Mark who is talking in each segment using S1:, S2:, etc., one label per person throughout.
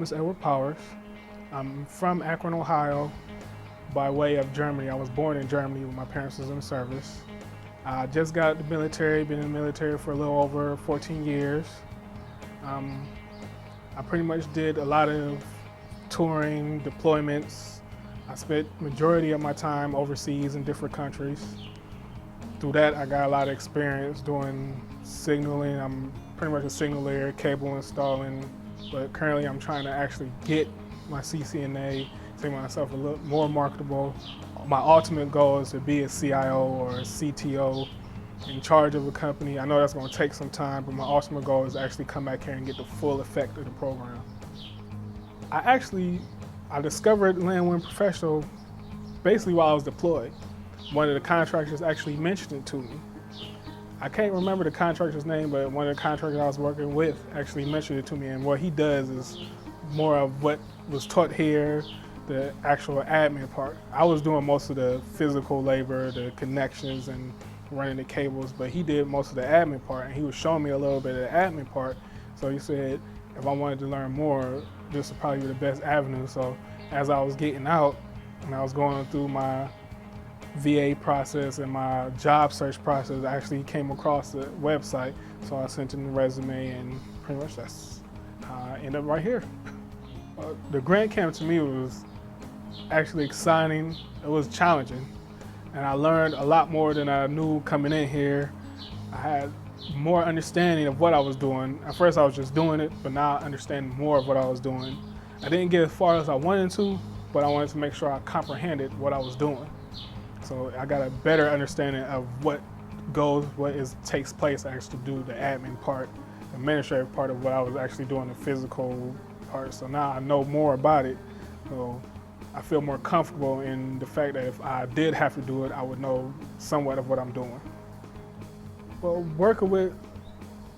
S1: is Edward Powers. I'm from Akron, Ohio, by way of Germany. I was born in Germany when my parents was in the service. I just got out of the military, been in the military for a little over 14 years. I pretty much did a lot of touring, deployments. I spent majority of my time overseas in different countries. Through that, I got a lot of experience doing signaling. I'm pretty much a signaler, cable installing, but currently I'm trying to actually get my CCNA, make myself a little more marketable. My ultimate goal is to be a CIO or a CTO in charge of a company. I know that's going to take some time, but my ultimate goal is to actually come back here and get the full effect of the program. I discovered WAN Professional basically while I was deployed. One of the contractors actually mentioned it to me. I can't remember the contractor's name, but one of the contractors I was working with actually mentioned it to me, and what he does is more of what was taught here, the actual admin part. I was doing most of the physical labor, the connections and running the cables, but he did most of the admin part, and he was showing me a little bit of the admin part. So he said if I wanted to learn more, this would probably be the best avenue. So as I was getting out and I was going through my VA process and my job search process, I actually came across the website. So I sent in the resume, and pretty much that's how I ended up right here. The grant camp to me was actually exciting. It was challenging, and I learned a lot more than I knew coming in here. I had more understanding of what I was doing. At first I was just doing it, but now I understand more of what I was doing. I didn't get as far as I wanted to, but I wanted to make sure I comprehended what I was doing. So I got a better understanding of what takes place to actually do the admin part, the administrative part of what I was actually doing, the physical part. So now I know more about it. So I feel more comfortable in the fact that if I did have to do it, I would know somewhat of what I'm doing. Well, working with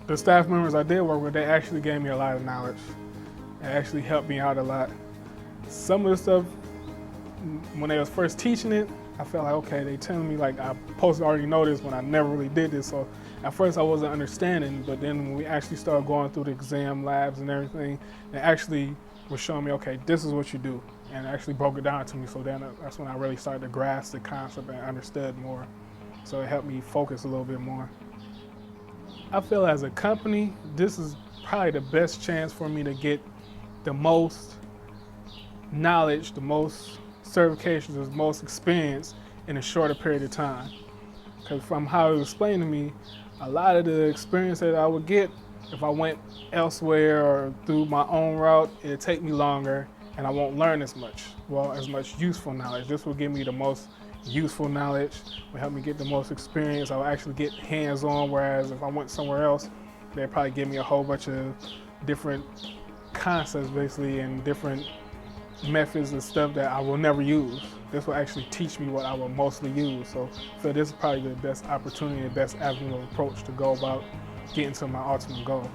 S1: the staff members I did work with, they actually gave me a lot of knowledge. It actually helped me out a lot. Some of the stuff, when they was first teaching it, I felt like, okay, they telling me like I'm supposed to already know this when I never really did this. So at first I wasn't understanding, but then when we actually started going through the exam labs and everything, they actually was showing me, okay, this is what you do. And it actually broke it down to me. So then that's when I really started to grasp the concept and understood more. So it helped me focus a little bit more. I feel as a company, this is probably the best chance for me to get the most knowledge, the most certifications, the most experience in a shorter period of time. Because from how it was explained to me, a lot of the experience that I would get if I went elsewhere or through my own route, it'd take me longer and I won't learn as much useful knowledge. This will give me the most useful knowledge, will help me get the most experience. I'll actually get hands-on, whereas if I went somewhere else, they'd probably give me a whole bunch of different concepts basically and different methods and stuff that I will never use. This will actually teach me what I will mostly use. So I feel this is probably the best opportunity, the best avenue of approach to go about getting to my ultimate goal.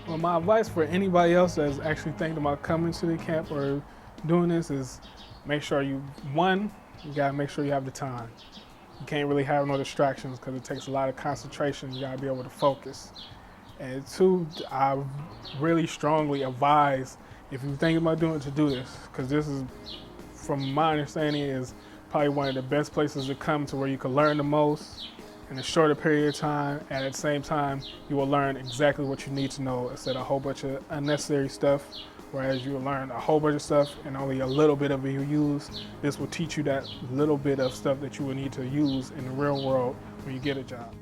S1: Well, my advice for anybody else that's actually thinking about coming to the camp or doing this is make sure you gotta make sure you have the time. You can't really have no distractions because it takes a lot of concentration. You gotta be able to focus. And two, I really strongly advise if you're thinking about doing it to do this, because this is, from my understanding, is probably one of the best places to come to where you can learn the most in a shorter period of time, and at the same time, you will learn exactly what you need to know instead of a whole bunch of unnecessary stuff, whereas you will learn a whole bunch of stuff and only a little bit of it you use. This will teach you that little bit of stuff that you will need to use in the real world when you get a job.